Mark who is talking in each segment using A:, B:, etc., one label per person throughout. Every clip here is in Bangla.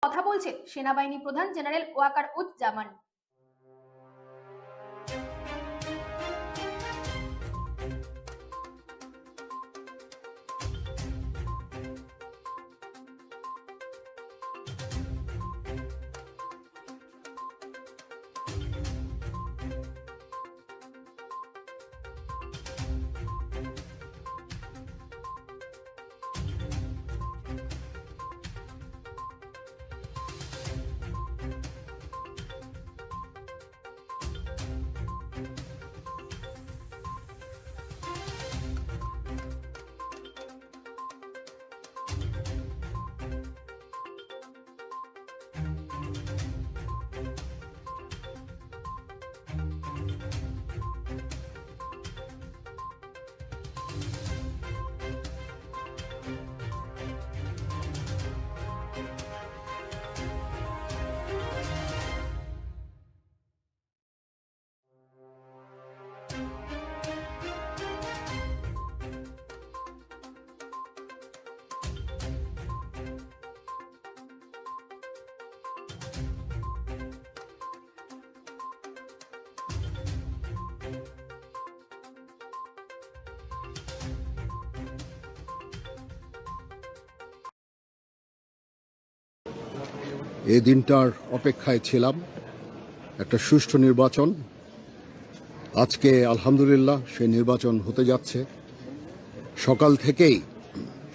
A: কথা বলছেন সেনাবাহিনী প্রধান জেনারেল ওয়াকার উজ্জামান।
B: এই দিনটার অপেক্ষায় ছিলাম, একটা সুষ্ঠু নির্বাচন। আজকে আলহামদুলিল্লাহ সেই নির্বাচন হতে যাচ্ছে। সকাল থেকেই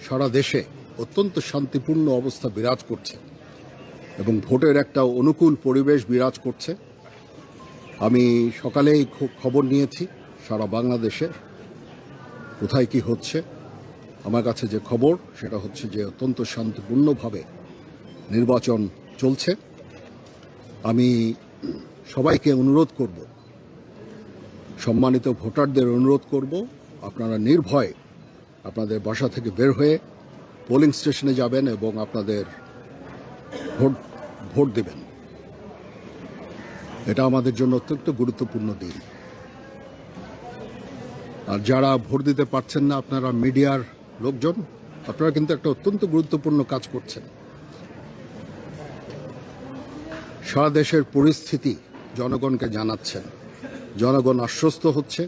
B: সারা দেশে অত্যন্ত শান্তিপূর্ণ অবস্থা বিরাজ করছে এবং ভোটের একটা অনুকূল পরিবেশ বিরাজ করছে। আমি সকালেই খবর নিয়েছি সারা বাংলাদেশে কোথায় কি হচ্ছে। আমার কাছে যে খবর সেটা হচ্ছে যে অত্যন্ত শান্তিপূর্ণভাবে নির্বাচন চলছে। আমি সবাইকে অনুরোধ করব, সম্মানিত ভোটারদের অনুরোধ করব, আপনারা নির্ভয়ে আপনাদের বাসা থেকে বের হয়ে পোলিং স্টেশনে যাবেন এবং আপনাদের ভোট দেবেন। এটা আমাদের জন্য অত্যন্ত গুরুত্বপূর্ণ দিন। আর যারা ভোট দিতে পারছেন না, আপনারা মিডিয়ার লোকজন, আপনারা কিন্তু একটা অত্যন্ত গুরুত্বপূর্ণ কাজ করছেন। সারা দেশের পরিস্থিতি জনগণকে জানাচ্ছেন, জনগণ আশ্বস্ত হচ্ছে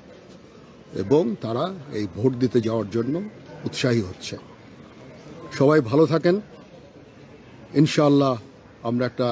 B: এবং তারা এই ভোট দিতে যাওয়ার জন্য উৎসাহী হচ্ছে। সবাই ভালো থাকেন। ইনশাআল্লাহ আমরা একটা